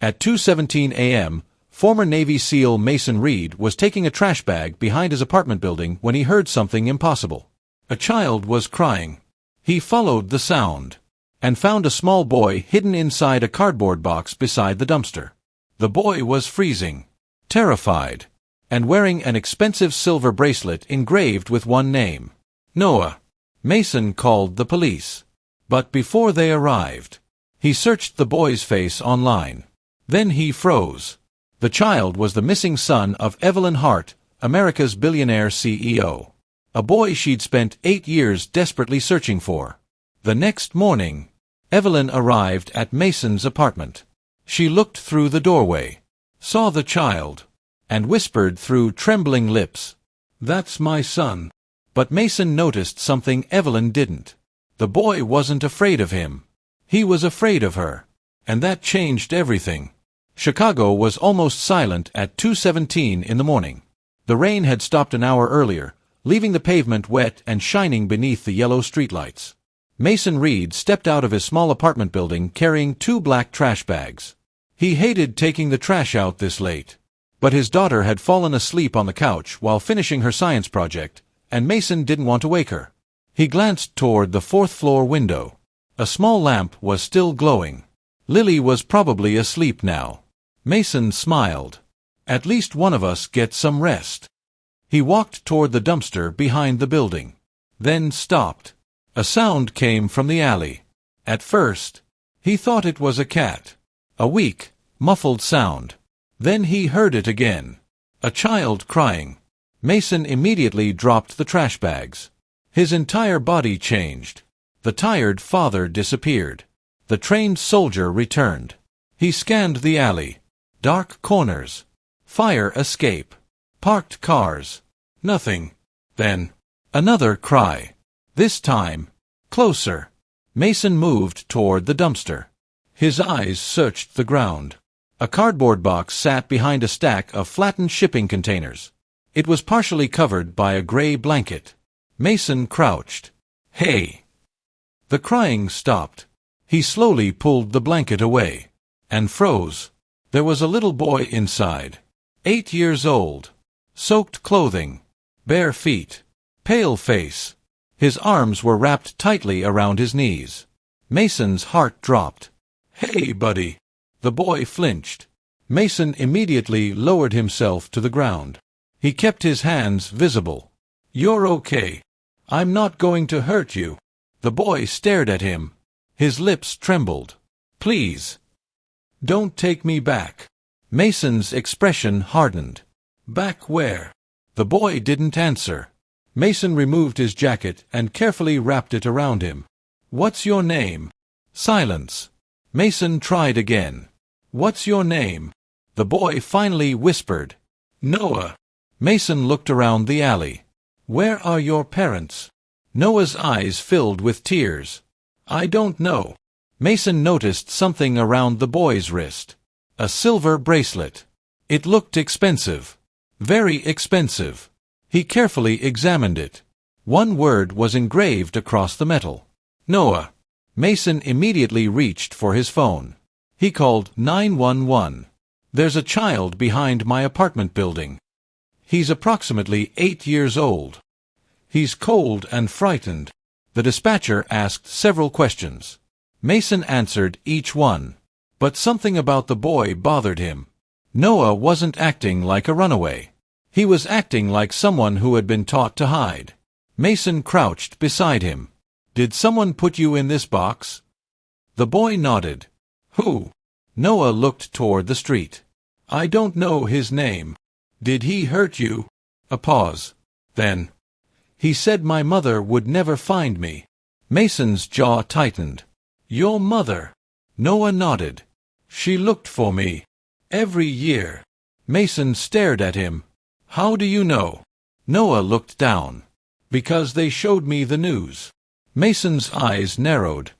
At 2:17 a.m., former Navy SEAL Mason Reed was taking a trash bag behind his apartment building when he heard something impossible. A child was crying. He followed the sound and found a small boy hidden inside a cardboard box beside the dumpster. The boy was freezing, terrified, and wearing an expensive silver bracelet engraved with one name, Noah. Mason called the police. But before they arrived, he searched the boy's face online. Then he froze. The child was the missing son of Evelyn Hart, America's billionaire CEO. A boy she'd spent 8 years desperately searching for. The next morning, Evelyn arrived at Mason's apartment. She looked through the doorway, saw the child, and whispered through trembling lips, "That's my son." But Mason noticed something Evelyn didn't. The boy wasn't afraid of him. He was afraid of her. And that changed everything. Chicago was almost silent at 2:17 in the morning. The rain had stopped an hour earlier, leaving the pavement wet and shining beneath the yellow streetlights. Mason Reed stepped out of his small apartment building carrying 2 black trash bags. He hated taking the trash out this late. But his daughter had fallen asleep on the couch while finishing her science project, and Mason didn't want to wake her. He glanced toward the 4th-floor window. A small lamp was still glowing. Lily was probably asleep now. Mason smiled. At least one of us gets some rest. He walked toward the dumpster behind the building. Then stopped. A sound came from the alley. At first, he thought it was a cat. A weak, muffled sound. Then he heard it again. A child crying. Mason immediately dropped the trash bags. His entire body changed. The tired father disappeared. The trained soldier returned. He scanned the alley. Dark corners. Fire escape. Parked cars. Nothing. Then, another cry. This time, closer. Mason moved toward the dumpster. His eyes searched the ground. A cardboard box sat behind a stack of flattened shipping containers. It was partially covered by a gray blanket. Mason crouched. "Hey!" The crying stopped. He slowly pulled the blanket away. And froze. There was a little boy inside. 8 years old. Soaked clothing. Bare feet. Pale face. His arms were wrapped tightly around his knees. Mason's heart dropped. "Hey, buddy!" The boy flinched. Mason immediately lowered himself to the ground. He kept his hands visible. "You're okay. I'm not going to hurt you." The boy stared at him. His lips trembled. "Please. Don't take me back." Mason's expression hardened. "Back where?" The boy didn't answer. Mason removed his jacket and carefully wrapped it around him. "What's your name?" Silence. Mason tried again. "What's your name?" The boy finally whispered. "Noah." Mason looked around the alley. "Where are your parents?" Noah's eyes filled with tears. "I don't know." Mason noticed something around the boy's wrist. A silver bracelet. It looked expensive. Very expensive. He carefully examined it. One word was engraved across the metal. Noah. Mason immediately reached for his phone. He called 911. "There's a child behind my apartment building. He's approximately 8 years old. He's cold and frightened." The dispatcher asked several questions. Mason answered each one. But something about the boy bothered him. Noah wasn't acting like a runaway. He was acting like someone who had been taught to hide. Mason crouched beside him. "Did someone put you in this box?" The boy nodded. "Who?" Noah looked toward the street. "I don't know his name." "Did he hurt you?" A pause. Then, "He said my mother would never find me." Mason's jaw tightened. "Your mother?" Noah nodded. "She looked for me. Every year." Mason stared at him. "How do you know?" Noah looked down. "Because they showed me the news." Mason's eyes narrowed.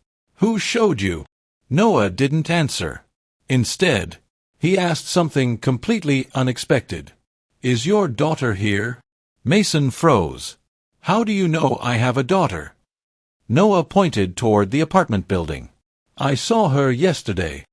"Who showed you?" Noah didn't answer. Instead, he asked something completely unexpected. "Is your daughter here?" Mason froze. "How do you know I have a daughter?" Noah pointed toward the apartment building. "I saw her yesterday."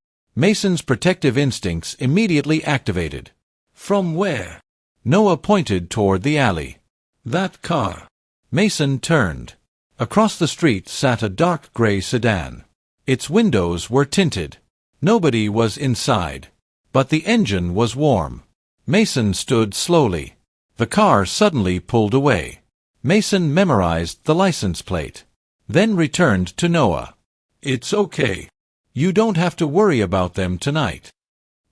Mason's protective instincts immediately activated. From where? Noah pointed toward the alley. That car. Mason turned. Across the street sat a dark gray sedan. Its windows were tinted. Nobody was inside. But the engine was warm. Mason stood slowly. The car suddenly pulled away. Mason memorized the license plate. Then returned to Noah. It's okay. You don't have to worry about them tonight.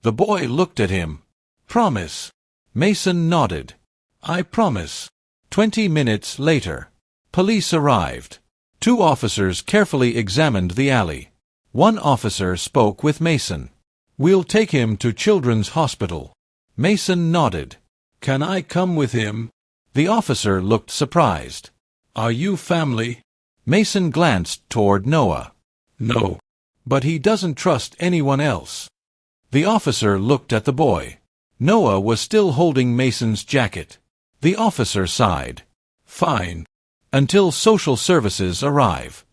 The boy looked at him. Promise. Mason nodded. I promise. 20 minutes later. Police arrived. 2 officers carefully examined the alley. One officer spoke with Mason. We'll take him to Children's Hospital. Mason nodded. Can I come with him? The officer looked surprised. Are you family? Mason glanced toward Noah. No. But he doesn't trust anyone else. The officer looked at the boy. Noah was still holding Mason's jacket. The officer sighed. Fine. Until social services arrive.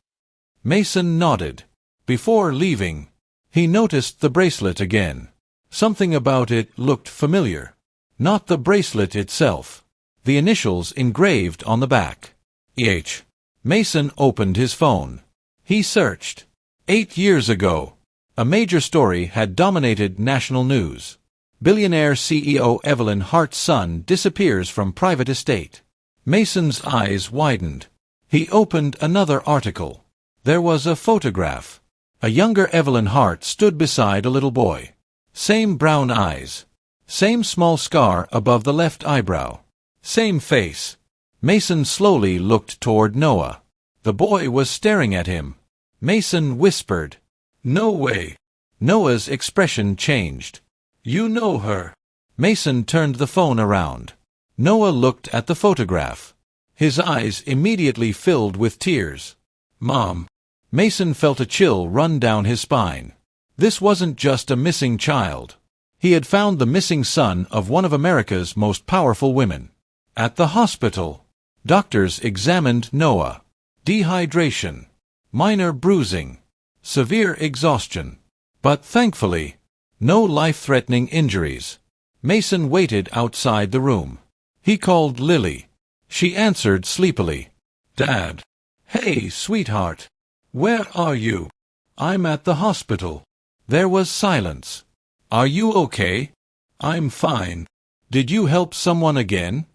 Mason nodded. Before leaving, he noticed the bracelet again. Something about it looked familiar. Not the bracelet itself. The initials engraved on the back. H. Mason opened his phone. He searched. 8 years ago, a major story had dominated national news. Billionaire CEO Evelyn Hart's son disappears from private estate. Mason's eyes widened. He opened another article. There was a photograph. A younger Evelyn Hart stood beside a little boy. Same brown eyes. Same small scar above the left eyebrow. Same face. Mason slowly looked toward Noah. The boy was staring at him. Mason whispered, No way. Noah's expression changed. You know her. Mason turned the phone around. Noah looked at the photograph. His eyes immediately filled with tears. Mom. Mason felt a chill run down his spine. This wasn't just a missing child. He had found the missing son of one of America's most powerful women. At the hospital, doctors examined Noah. Dehydration. Minor bruising. Severe exhaustion. But thankfully, no life-threatening injuries. Mason waited outside the room. He called Lily. She answered sleepily. Dad. Hey, sweetheart. Where are you? I'm at the hospital. There was silence. Are you okay? I'm fine. Did you help someone again?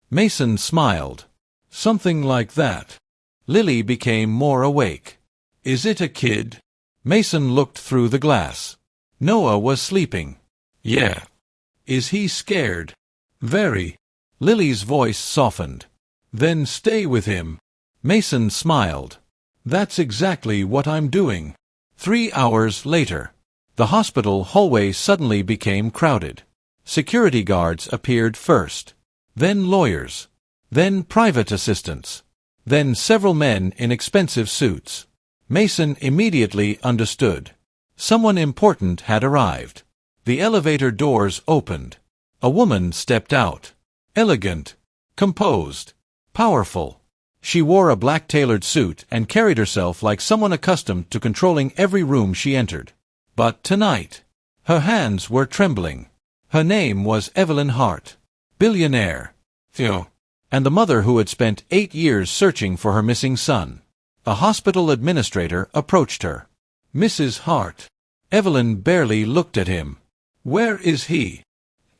Mason smiled. Something like that. Lily became more awake. Is it a kid? Mason looked through the glass. Noah was sleeping. Yeah. Is he scared? Very. Lily's voice softened. Then stay with him. Mason smiled. That's exactly what I'm doing. 3 hours later. The hospital hallway suddenly became crowded. Security guards appeared first. Then lawyers. Then private assistants. Then several men in expensive suits. Mason immediately understood. Someone important had arrived. The elevator doors opened. A woman stepped out. Elegant. Composed. Powerful. She wore a black tailored suit and carried herself like someone accustomed to controlling every room she entered. But tonight, her hands were trembling. Her name was Evelyn Hart. Billionaire. Theo. And the mother who had spent 8 years searching for her missing son. A hospital administrator approached her. Mrs. Hart. Evelyn barely looked at him. Where is he?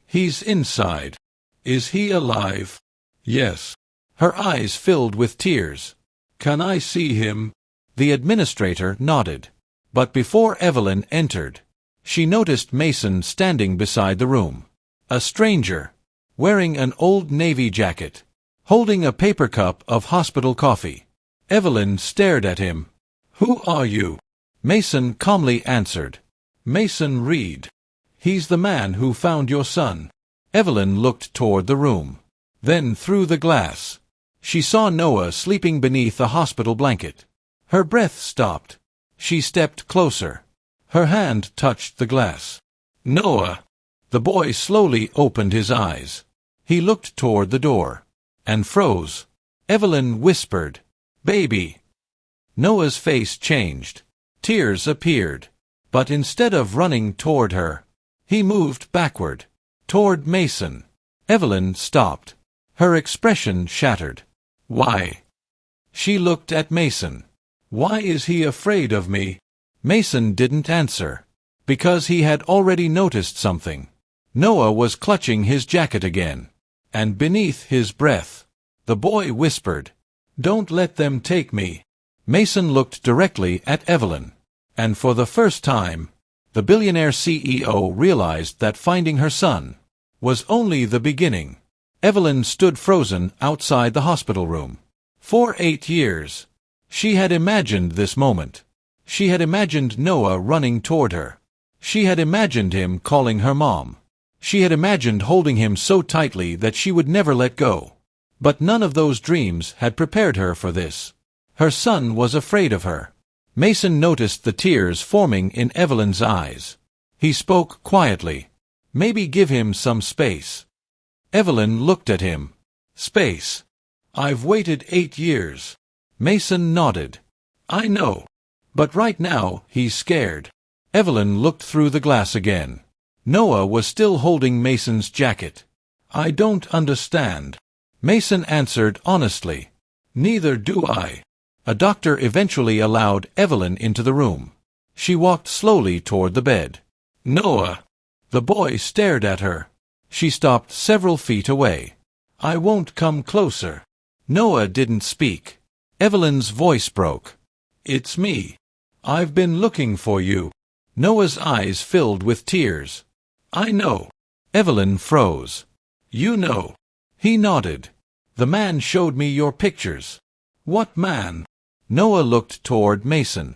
He's inside. Is he alive? Yes. Her eyes filled with tears. Can I see him? The administrator nodded. But before Evelyn entered, she noticed Mason standing beside the room. A stranger, wearing an old navy jacket, holding a paper cup of hospital coffee. Evelyn stared at him. Who are you? Mason calmly answered. Mason Reed. He's the man who found your son. Evelyn looked toward the room. Then through the glass. She saw Noah sleeping beneath a hospital blanket. Her breath stopped. She stepped closer. Her hand touched the glass. Noah. The boy slowly opened his eyes. He looked toward the door. And froze. Evelyn whispered, Baby. Noah's face changed. Tears appeared. But instead of running toward her, he moved backward, toward Mason. Evelyn stopped. Her expression shattered. Why? She looked at Mason. Why is he afraid of me? Mason didn't answer. Because he had already noticed something. Noah was clutching his jacket again. And beneath his breath, the boy whispered, "Don't let them take me." Mason looked directly at Evelyn. And for the first time, the billionaire CEO realized that finding her son was only the beginning. Evelyn stood frozen outside the hospital room. For 8 years, she had imagined this moment. She had imagined Noah running toward her. She had imagined him calling her mom. She had imagined holding him so tightly that she would never let go. But none of those dreams had prepared her for this. Her son was afraid of her. Mason noticed the tears forming in Evelyn's eyes. He spoke quietly. "Maybe give him some space." Evelyn looked at him. "Space? I've waited 8 years." Mason nodded. "I know. But right now, he's scared." Evelyn looked through the glass again. Noah was still holding Mason's jacket. "I don't understand." Mason answered honestly. "Neither do I." A doctor eventually allowed Evelyn into the room. She walked slowly toward the bed. "Noah." The boy stared at her. She stopped several feet away. "I won't come closer." Noah didn't speak. Evelyn's voice broke. "It's me. I've been looking for you." Noah's eyes filled with tears. "I know." Evelyn froze. "You know." He nodded. "The man showed me your pictures." "What man?" Noah looked toward Mason.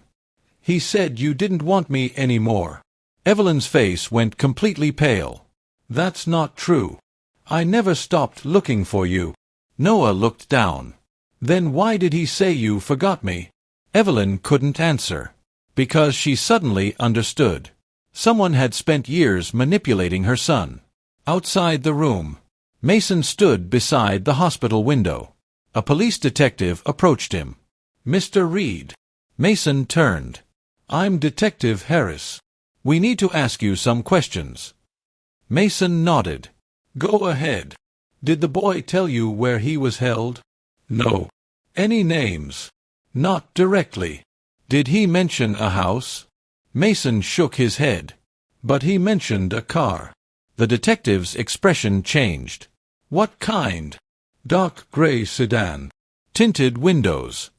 "He said you didn't want me anymore." Evelyn's face went completely pale. "That's not true. I never stopped looking for you." Noah looked down. "Then why did he say you forgot me?" Evelyn couldn't answer. Because she suddenly understood. Someone had spent years manipulating her son. Outside the room, Mason stood beside the hospital window. A police detective approached him. "Mr. Reed." Mason turned. "I'm Detective Harris. We need to ask you some questions." Mason nodded. "Go ahead. Did the boy tell you where he was held?" "No." "Any names?" "Not directly." "Did he mention a house?" Mason shook his head. "But he mentioned a car." The detective's expression changed. "What kind?" "Dark gray sedan. Tinted windows."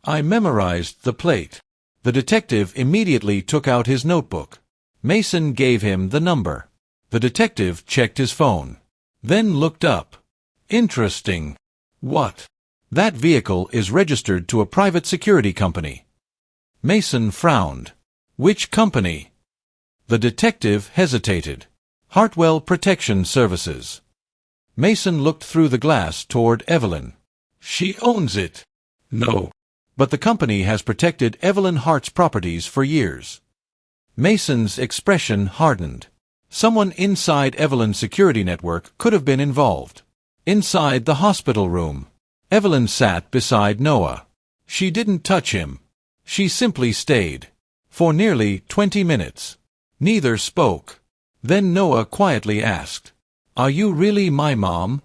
"I memorized the plate." The detective immediately took out his notebook. Mason gave him the number. The detective checked his phone. Then looked up. "Interesting." "What?" "That vehicle is registered to a private security company." Mason frowned. "Which company?" The detective hesitated. "Hartwell Protection Services." Mason looked through the glass toward Evelyn. "She owns it." "No." "But the company has protected Evelyn Hart's properties for years." Mason's expression hardened. Someone inside Evelyn's security network could have been involved. Inside the hospital room, Evelyn sat beside Noah. She didn't touch him. She simply stayed. For nearly 20 minutes. Neither spoke. Then Noah quietly asked, "Are you really my mom?"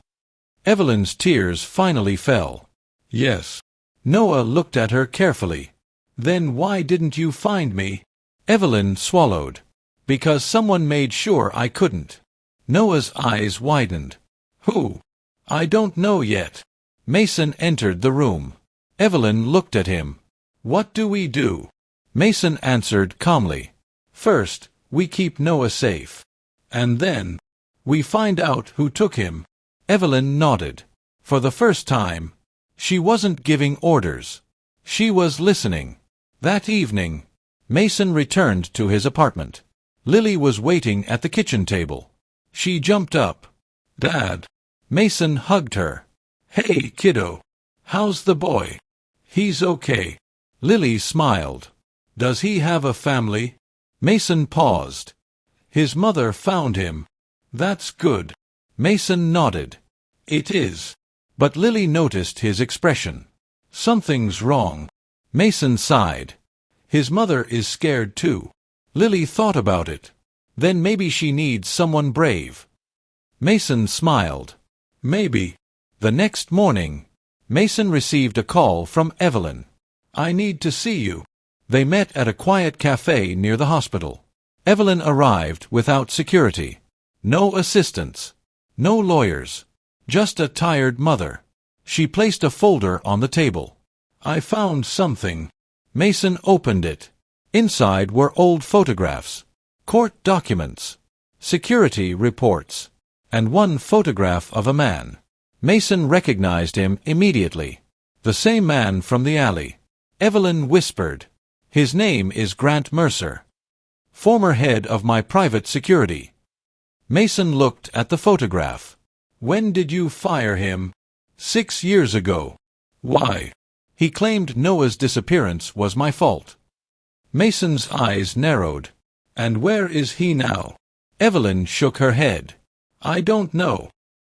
Evelyn's tears finally fell. "Yes." Noah looked at her carefully. "Then why didn't you find me?" Evelyn swallowed. "Because someone made sure I couldn't." Noah's eyes widened. "Who?" "I don't know yet." Mason entered the room. Evelyn looked at him. "What do we do?" Mason answered calmly. "First, we keep Noah safe. And then, we find out who took him." Evelyn nodded. For the first time, she wasn't giving orders. She was listening. That evening, Mason returned to his apartment. Lily was waiting at the kitchen table. She jumped up. "Dad." Mason hugged her. "Hey, kiddo. How's the boy?" "He's okay." Lily smiled. "Does he have a family?" Mason paused. "His mother found him." "That's good." Mason nodded. "It is." But Lily noticed his expression. "Something's wrong." Mason sighed. "His mother is scared too." Lily thought about it. Then maybe she needs someone brave. Mason smiled. Maybe. The next morning, Mason received a call from Evelyn. I need to see you. They met at a quiet cafe near the hospital. Evelyn arrived without security. No assistants. No lawyers. Just a tired mother. She placed a folder on the table. I found something. Mason opened it. Inside were old photographs, court documents, security reports, and one photograph of a man. Mason recognized him immediately. The same man from the alley. Evelyn whispered. His name is Grant Mercer, former head of my private security. Mason looked at the photograph. When did you fire him? 6 years ago. Why? He claimed Noah's disappearance was my fault. Mason's eyes narrowed. And where is he now? Evelyn shook her head. I don't know.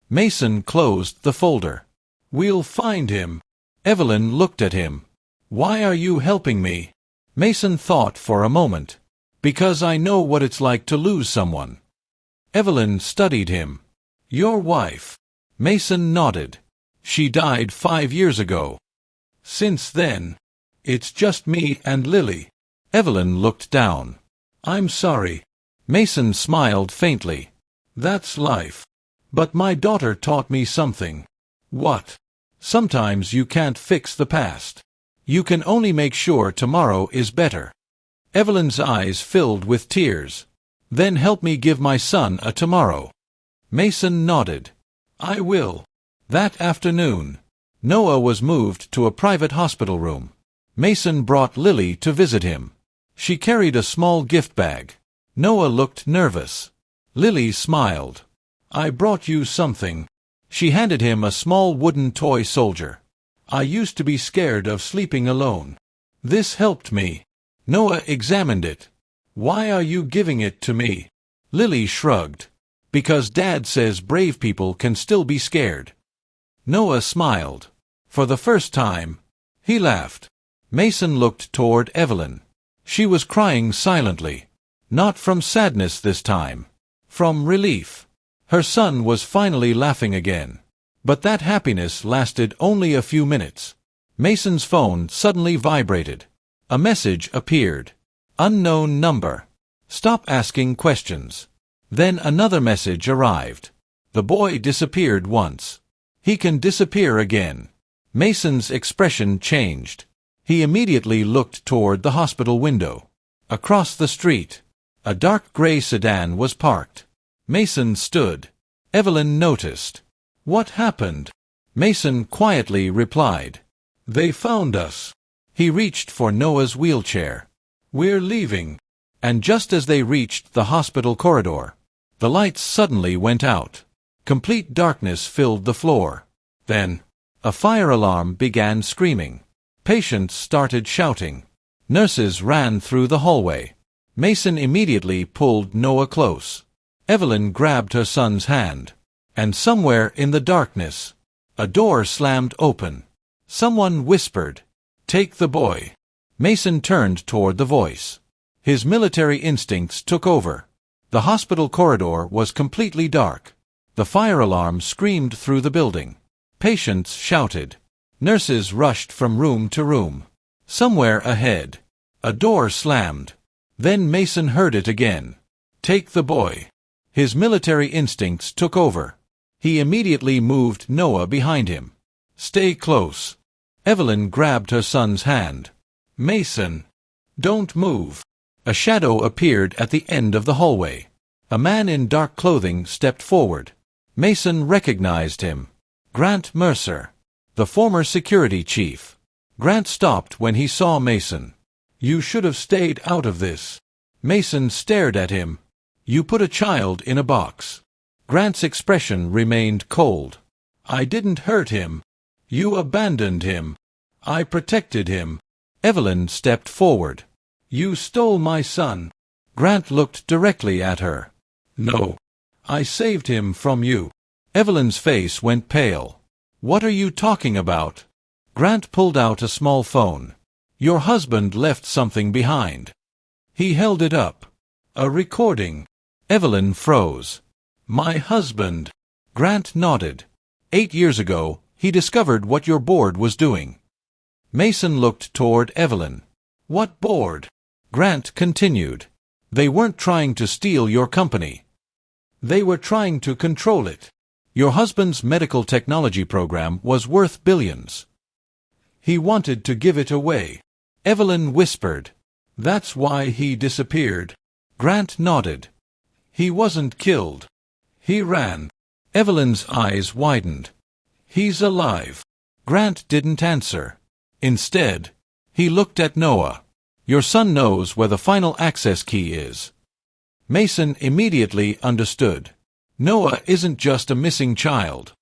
Mason closed the folder. We'll find him. Evelyn looked at him. Why are you helping me? Mason thought for a moment. Because I know what it's like to lose someone. Evelyn studied him. Your wife? Mason nodded. She died 5 years ago. Since then, it's just me and Lily. Evelyn looked down. I'm sorry. Mason smiled faintly. That's life. But my daughter taught me something. What? Sometimes you can't fix the past. You can only make sure tomorrow is better. Evelyn's eyes filled with tears. Then help me give my son a tomorrow. Mason nodded. I will. That afternoon, Noah was moved to a private hospital room. Mason brought Lily to visit him. She carried a small gift bag. Noah looked nervous. Lily smiled. I brought you something. She handed him a small wooden toy soldier. I used to be scared of sleeping alone. This helped me. Noah examined it. Why are you giving it to me? Lily shrugged. Because Dad says brave people can still be scared. Noah smiled. For the first time, he laughed. Mason looked toward Evelyn. She was crying silently. Not from sadness this time. From relief. Her son was finally laughing again. But that happiness lasted only a few minutes. Mason's phone suddenly vibrated. A message appeared. Unknown number. Stop asking questions. Then another message arrived. The boy disappeared once. He can disappear again. Mason's expression changed. He immediately looked toward the hospital window. Across the street, a dark gray sedan was parked. Mason stood. Evelyn noticed. What happened? Mason quietly replied. They found us. He reached for Noah's wheelchair. We're leaving. And just as they reached the hospital corridor, the lights suddenly went out. Complete darkness filled the floor. Then, a fire alarm began screaming. Patients started shouting. Nurses ran through the hallway. Mason immediately pulled Noah close. Evelyn grabbed her son's hand. And somewhere in the darkness, a door slammed open. Someone whispered, "Take the boy." Mason turned toward the voice. His military instincts took over. The hospital corridor was completely dark. The fire alarm screamed through the building. Patients shouted. Nurses rushed from room to room. Somewhere ahead, a door slammed. Then Mason heard it again. "Take the boy." His military instincts took over. He immediately moved Noah behind him. "Stay close." Evelyn grabbed her son's hand. "Mason, don't move." A shadow appeared at the end of the hallway. A man in dark clothing stepped forward. Mason recognized him. Grant Mercer, the former security chief. Grant stopped when he saw Mason. "You should have stayed out of this." Mason stared at him. "You put a child in a box." Grant's expression remained cold. "I didn't hurt him. You abandoned him. I protected him." Evelyn stepped forward. "You stole my son." Grant looked directly at her. "No. I saved him from you." Evelyn's face went pale. "What are you talking about?" Grant pulled out a small phone. "Your husband left something behind." He held it up. A recording. Evelyn froze. My husband. Grant nodded. 8 years ago, he discovered what your board was doing. Mason looked toward Evelyn. What board? Grant continued. They weren't trying to steal your company. They were trying to control it. Your husband's medical technology program was worth billions. He wanted to give it away. Evelyn whispered. That's why he disappeared. Grant nodded. He wasn't killed. He ran. Evelyn's eyes widened. He's alive. Grant didn't answer. Instead, he looked at Noah. Your son knows where the final access key is. Mason immediately understood. Noah isn't just a missing child.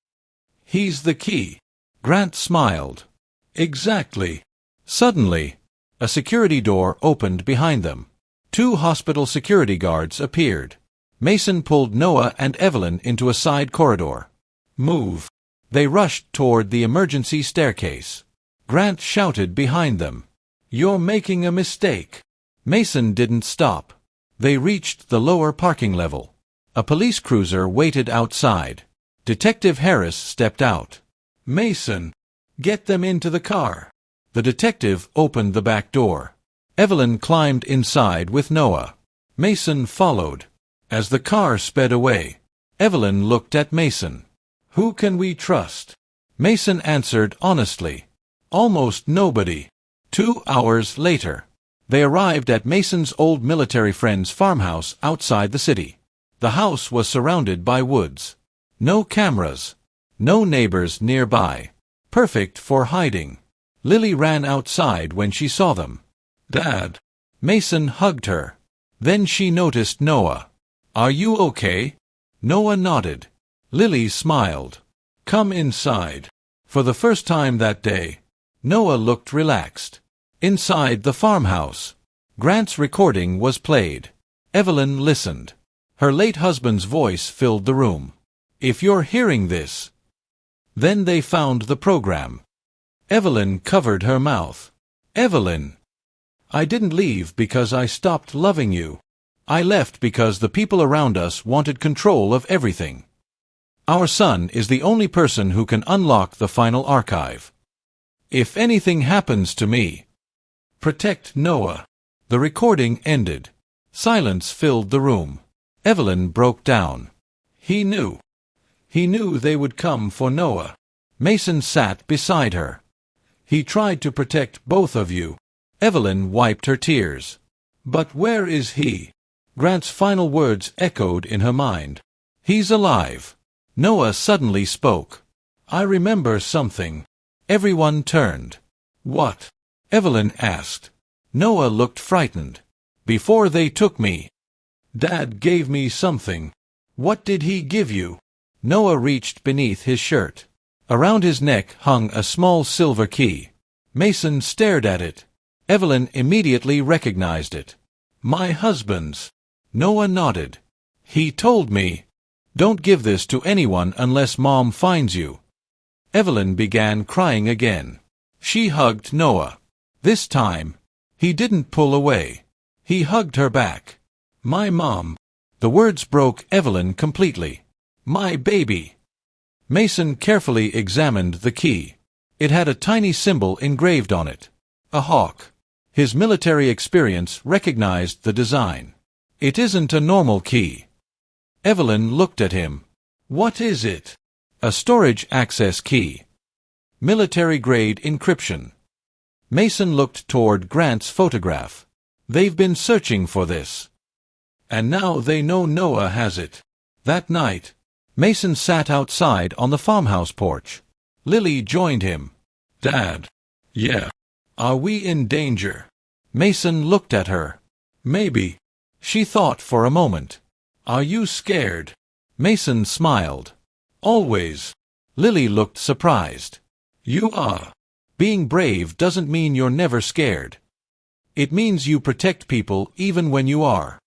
He's the key. Grant smiled. Exactly. Suddenly, a security door opened behind them. 2 hospital security guards appeared. Mason pulled Noah and Evelyn into a side corridor. Move. They rushed toward the emergency staircase. Grant shouted behind them. You're making a mistake. Mason didn't stop. They reached the lower parking level. A police cruiser waited outside. Detective Harris stepped out. Mason, get them into the car. The detective opened the back door. Evelyn climbed inside with Noah. Mason followed. As the car sped away, Evelyn looked at Mason. Who can we trust? Mason answered honestly. Almost nobody. 2 hours later, they arrived at Mason's old military friend's farmhouse outside the city. The house was surrounded by woods. No cameras. No neighbors nearby. Perfect for hiding. Lily ran outside when she saw them. Dad. Mason hugged her. Then she noticed Noah. Are you okay? Noah nodded. Lily smiled. Come inside. For the first time that day, Noah looked relaxed. Inside the farmhouse, Grant's recording was played. Evelyn listened. Her late husband's voice filled the room. If you're hearing this. Then they found the program. Evelyn covered her mouth. Evelyn. I didn't leave because I stopped loving you. I left because the people around us wanted control of everything. Our son is the only person who can unlock the final archive. If anything happens to me, protect Noah. The recording ended. Silence filled the room. Evelyn broke down. He knew. He knew they would come for Noah. Mason sat beside her. He tried to protect both of you. Evelyn wiped her tears. But where is he? Grant's final words echoed in her mind. He's alive. Noah suddenly spoke. I remember something. Everyone turned. What? Evelyn asked. Noah looked frightened. Before they took me, Dad gave me something. What did he give you? Noah reached beneath his shirt. Around his neck hung a small silver key. Mason stared at it. Evelyn immediately recognized it. My husband's. Noah nodded. He told me. Don't give this to anyone unless Mom finds you. Evelyn began crying again. She hugged Noah. This time, he didn't pull away. He hugged her back. My mom. The words broke Evelyn completely. My baby. Mason carefully examined the key. It had a tiny symbol engraved on it. A hawk. His military experience recognized the design. It isn't a normal key. Evelyn looked at him. What is it? A storage access key. Military-grade encryption. Mason looked toward Grant's photograph. They've been searching for this. And now they know Noah has it. That night, Mason sat outside on the farmhouse porch. Lily joined him. Dad. Yeah. Are we in danger? Mason looked at her. Maybe. She thought for a moment. Are you scared? Mason smiled. Always. Lily looked surprised. You are. Being brave doesn't mean you're never scared. It means you protect people even when you are.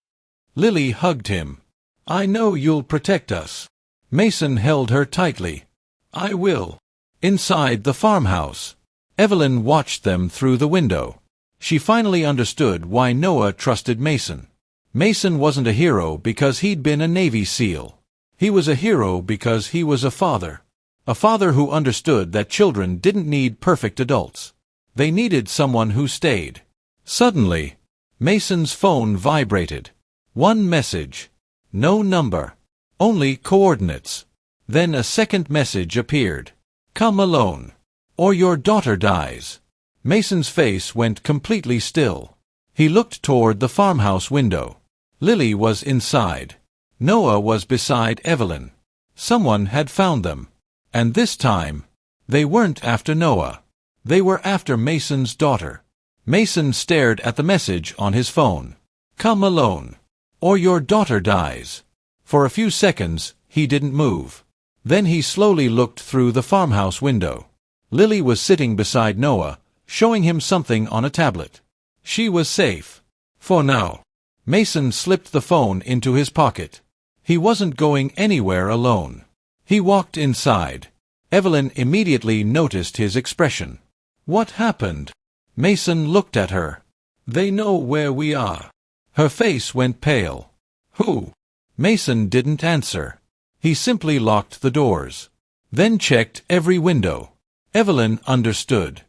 Lily hugged him. I know you'll protect us. Mason held her tightly. I will. Inside the farmhouse, Evelyn watched them through the window. She finally understood why Noah trusted Mason. Mason wasn't a hero because he'd been a Navy SEAL. He was a hero because he was a father. A father who understood that children didn't need perfect adults. They needed someone who stayed. Suddenly, Mason's phone vibrated. One message. No number. Only coordinates. Then a second message appeared. Come alone, or your daughter dies. Mason's face went completely still. He looked toward the farmhouse window. Lily was inside. Noah was beside Evelyn. Someone had found them. And this time, they weren't after Noah. They were after Mason's daughter. Mason stared at the message on his phone. Come alone, or your daughter dies. For a few seconds, he didn't move. Then he slowly looked through the farmhouse window. Lily was sitting beside Noah, showing him something on a tablet. She was safe. For now. Mason slipped the phone into his pocket. He wasn't going anywhere alone. He walked inside. Evelyn immediately noticed his expression. What happened? Mason looked at her. They know where we are. Her face went pale. Who? Mason didn't answer. He simply locked the doors. Then checked every window. Evelyn understood.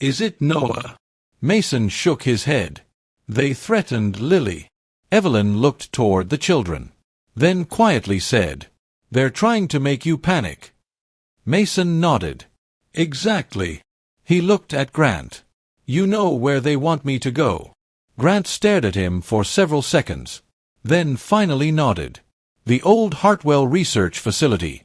Is it Noah? Mason shook his head. They threatened Lily. Evelyn looked toward the children. Then quietly said, They're trying to make you panic. Mason nodded. Exactly. He looked at Grant. You know where they want me to go. Grant stared at him for several seconds. Then finally nodded. The old Hartwell research facility.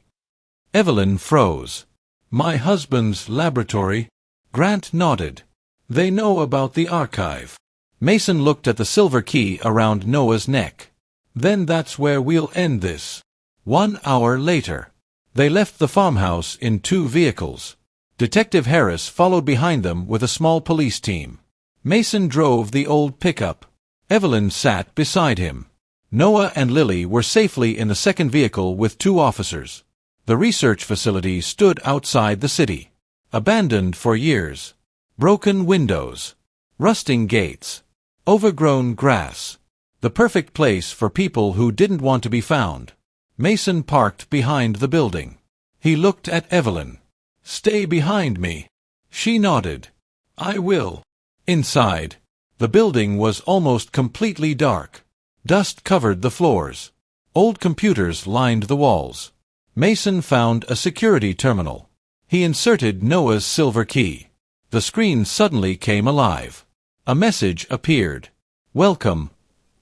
Evelyn froze. My husband's laboratory. Grant nodded. They know about the archive. Mason looked at the silver key around Noah's neck. Then that's where we'll end this. 1 hour later. They left the farmhouse in 2 vehicles. Detective Harris followed behind them with a small police team. Mason drove the old pickup. Evelyn sat beside him. Noah and Lily were safely in the second vehicle with 2 officers. The research facility stood outside the city. Abandoned for years. Broken windows. Rusting gates. Overgrown grass. The perfect place for people who didn't want to be found. Mason parked behind the building. He looked at Evelyn. Stay behind me. She nodded. I will. Inside, the building was almost completely dark. Dust covered the floors. Old computers lined the walls. Mason found a security terminal. He inserted Noah's silver key. The screen suddenly came alive. A message appeared. Welcome,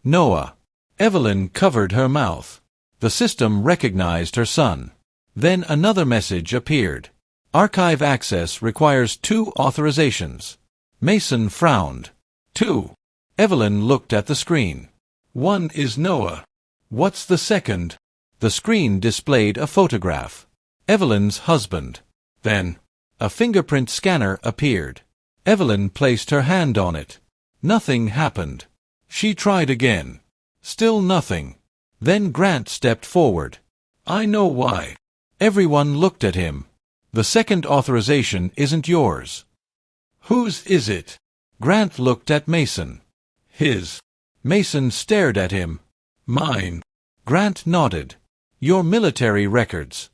Noah. Evelyn covered her mouth. The system recognized her son. Then another message appeared. Archive access requires 2 authorizations. Mason frowned. 2. Evelyn looked at the screen. 1 is Noah. What's the second? The screen displayed a photograph. Evelyn's husband. Then, a fingerprint scanner appeared. Evelyn placed her hand on it. Nothing happened. She tried again. Still nothing. Then Grant stepped forward. I know why. Everyone looked at him. The second authorization isn't yours. Whose is it? Grant looked at Mason. His. Mason stared at him. Mine. Grant nodded. Your military records.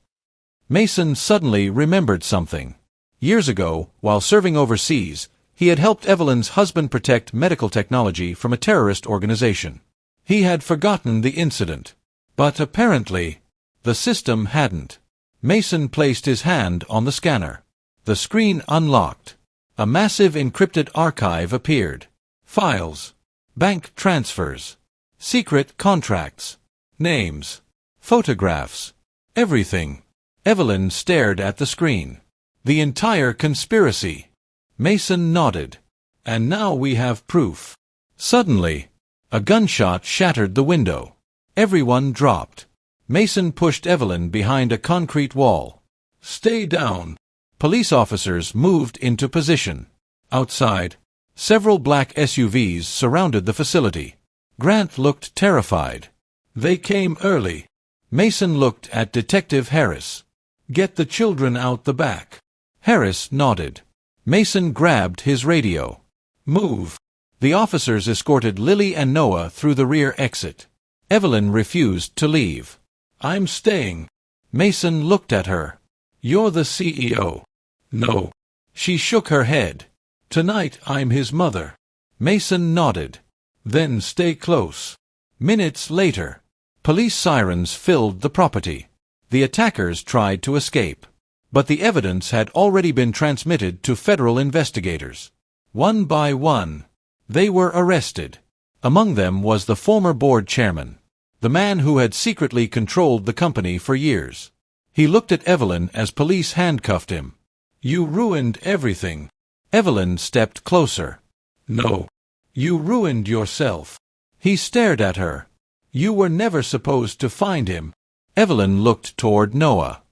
Mason suddenly remembered something. Years ago, while serving overseas, he had helped Evelyn's husband protect medical technology from a terrorist organization. He had forgotten the incident. But apparently, the system hadn't. Mason placed his hand on the scanner. The screen unlocked. A massive encrypted archive appeared. Files. Bank transfers. Secret contracts. Names. Photographs. Everything. Evelyn stared at the screen. The entire conspiracy. Mason nodded. And now we have proof. Suddenly, a gunshot shattered the window. Everyone dropped. Mason pushed Evelyn behind a concrete wall. Stay down. Police officers moved into position. Outside, several black SUVs surrounded the facility. Grant looked terrified. They came early. Mason looked at Detective Harris. Get the children out the back. Harris nodded. Mason grabbed his radio. Move. The officers escorted Lily and Noah through the rear exit. Evelyn refused to leave. "I'm staying." Mason looked at her. "You're the CEO." "No." She shook her head. "Tonight I'm his mother." Mason nodded. "Then stay close." Minutes later, police sirens filled the property. The attackers tried to escape, but the evidence had already been transmitted to federal investigators. One by one, they were arrested. Among them was the former board chairman, the man who had secretly controlled the company for years. He looked at Evelyn as police handcuffed him. "You ruined everything." Evelyn stepped closer. "No. You ruined yourself." He stared at her. "You were never supposed to find him." Evelyn looked toward Noah.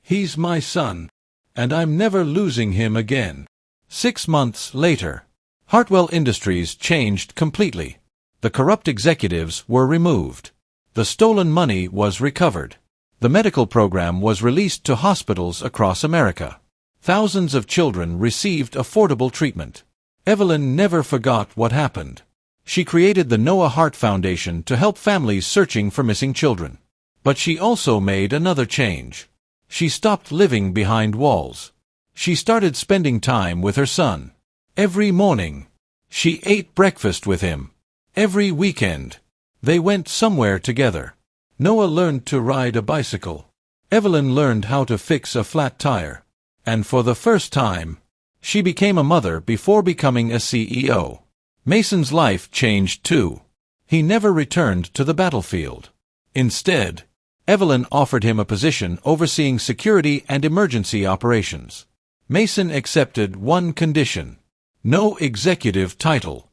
"He's my son, and I'm never losing him again." 6 months later, Hartwell Industries changed completely. The corrupt executives were removed. The stolen money was recovered. The medical program was released to hospitals across America. Thousands of children received affordable treatment. Evelyn never forgot what happened. She created the Noah Hart Foundation to help families searching for missing children. But she also made another change. She stopped living behind walls. She started spending time with her son. Every morning, she ate breakfast with him. Every weekend, they went somewhere together. Noah learned to ride a bicycle. Evelyn learned how to fix a flat tire. And for the first time, she became a mother before becoming a CEO. Mason's life changed too. He never returned to the battlefield. Instead, Evelyn offered him a position overseeing security and emergency operations. Mason accepted one condition: no executive title.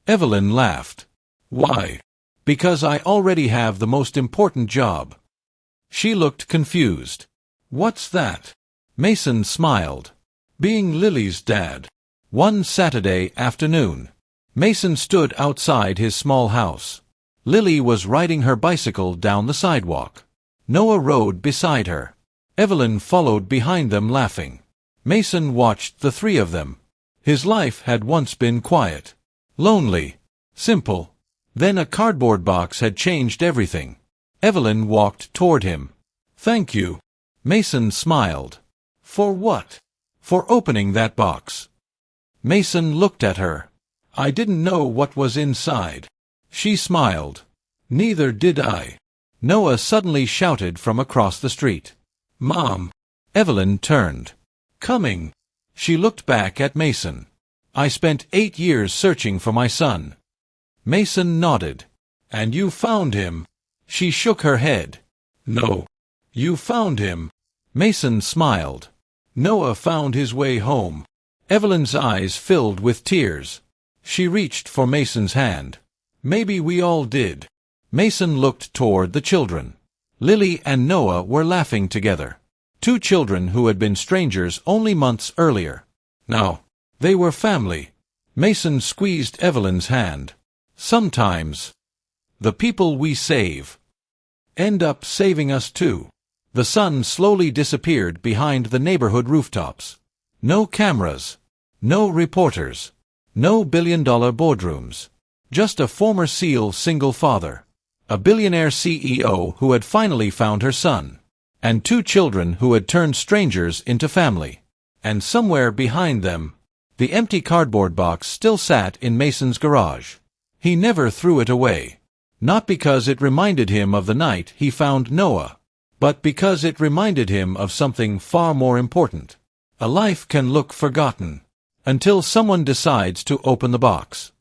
Evelyn laughed. "Why?" "Because I already have the most important job." She looked confused. "What's that?" Mason smiled. "Being Lily's dad." One Saturday afternoon, Mason stood outside his small house. Lily was riding her bicycle down the sidewalk. Noah rode beside her. Evelyn followed behind them laughing. Mason watched the three of them. His life had once been quiet, lonely, simple. Then a cardboard box had changed everything. Evelyn walked toward him. "Thank you." Mason smiled. "For what?" "For opening that box." Mason looked at her. "I didn't know what was inside." She smiled. "Neither did I." Noah suddenly shouted from across the street. "Mom!" Evelyn turned. "Coming." She looked back at Mason. "I spent 8 years searching for my son." Mason nodded. "And you found him?" She shook her head. "No. You found him." Mason smiled. "Noah found his way home." Evelyn's eyes filled with tears. She reached for Mason's hand. "Maybe we all did." Mason looked toward the children. Lily and Noah were laughing together. 2 children who had been strangers only months earlier. Now, they were family. Mason squeezed Evelyn's hand. "Sometimes, the people we save end up saving us too." The sun slowly disappeared behind the neighborhood rooftops. No cameras. No reporters. No billion-dollar boardrooms. Just a former SEAL single father. A billionaire CEO who had finally found her son. And 2 children who had turned strangers into family. And somewhere behind them, the empty cardboard box still sat in Mason's garage. He never threw it away. Not because it reminded him of the night he found Noah, but because it reminded him of something far more important. A life can look forgotten until someone decides to open the box.